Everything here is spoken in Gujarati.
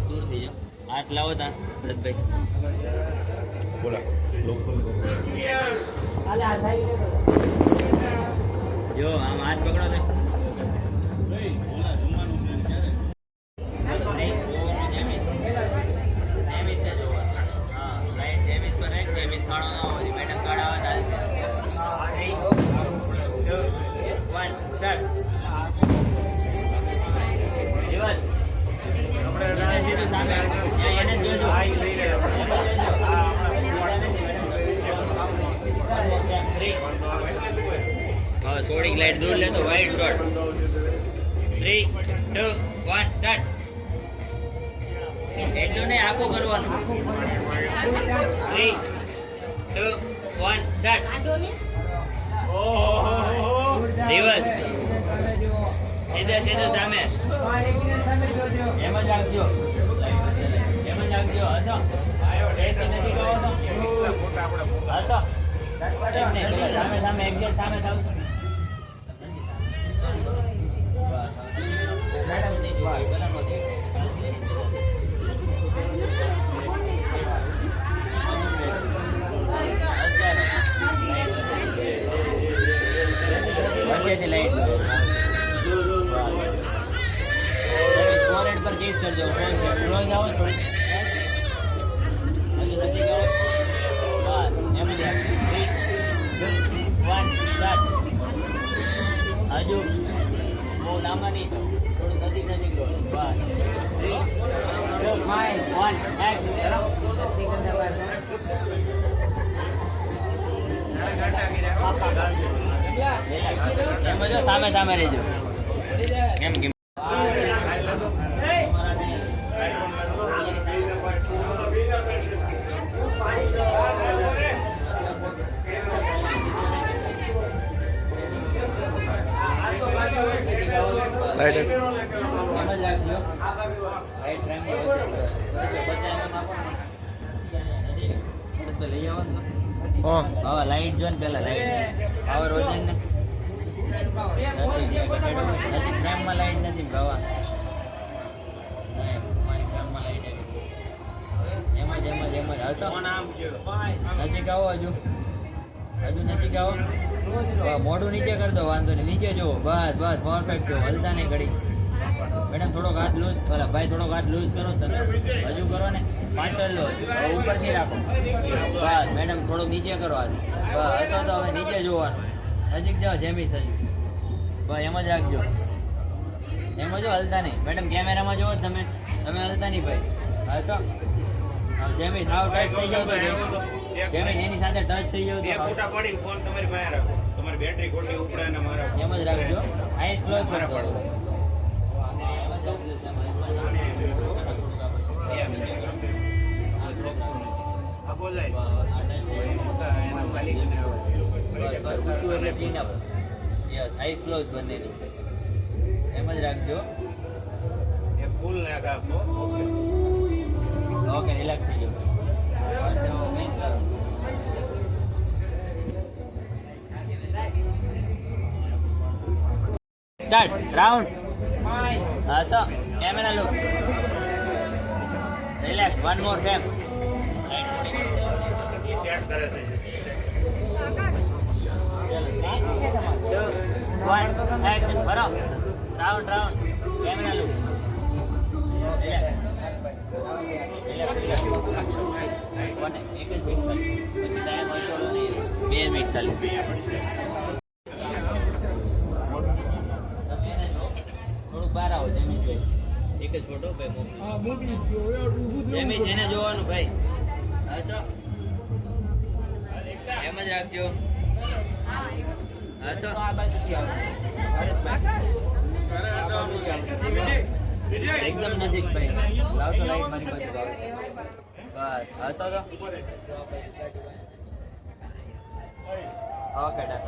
દૂર થઈ જાઓ. હાથ લાવો તા ભરતભાઈ. બોલા જો આમ હાથ પકડો છે. થોડીક લાઈટ દૂર લેતો વાઇડ શોટ. 3, 2, 1 સ્ટાર્ટ. એટલું નહીં આખું કરવાનું. 3, 2, 1 સ્ટાર્ટ. રિવર્સ. સીધે સામે. એમ જ રાખજો. એમ જ રાખજો. હસો નથી કહો તો હસો. સામે એક્ઝેક્ટ સામે થાવ. વચ્ચેથી લાઈટ ફોરહેડ પર કેસ કરજો. ક્લોઝ આવો થોડી. હજુ નથી ગયો. બસ એમ જ 3, 2, 1 સ્ટાર્ટ. હજુ બહુ લાંબા નહીં તો થોડું નજીક રહો. બસ 3, 2, 1 એક્શન કરો. એમ જો સામે રહેજો. એમ કેમ લાઈટ જો ને પેલા લાઈટ પાવર વધે ને ફ્રેમમાં લાઈટ નથી ભાવા. એમ જ હસો. નજીક આવો. હજુ નજીક આવો. મોઢું નીચે કરી દો. વાંધો નહીં. નીચે જુઓ. બસ પરફેક્ટ જો. હલતા નહીં ઘડી. મેડમ થોડોક હાથ લૂઝ. ભાઈ થોડોક હાથ લૂઝ કરો. તમે હજુ કરો ને. પાછળ લો. ઉપરથી રાખો. બસ મેડમ થોડોક નીચે કરો હાથ. બસ હસો તો હવે નીચે જોવાનું. નજીક જાઓ. જેમીસ હજુ. બસ એમ જ રાખજો. એમ જો હલતા નહીં. મેડમ કેમેરામાં જુઓ તમે હલતા નહીં ભાઈ. હસો. જેમીસ હાવ ટચ થઈ જાવ તો જેમીસ એની સાથે ટચ થઈ જાવ તો ફોટા પડી ફોન તમારી પાસે રાખો. તમારી બેટરી ખોટી ઉપડે ને મારા. એમ જ રાખજો. આઈસ ક્લોઝ કરો. આઈસ ક્લોઝ બંનેની. એમ જ રાખજો. ફૂલ નાખો. ઓકે રિલેક્સ થઈ જાઓ. સ્ટાર્ટ. રાઉન્ડ. હા sir camera look. Relax. One more frame. Set કરે છે. 2, 1 એક્શન. ભરો. રાઉન્ડ. Camera look. એક જ મિનિટ ખાલી. પછી ટાઈમ હોય 2 મિનિટ ખાલી. થોડુંક બહાર આવો. જમીન ભાઈ એક જ ફોટો ભાઈ એને જોવાનું ભાઈ. હા સર એમ જ રાખજો. હા સર એકદમ નજીક ભાઈ. લાવતો લાઈટ મારી પાસે. બસ હા સર ઓકે ડન.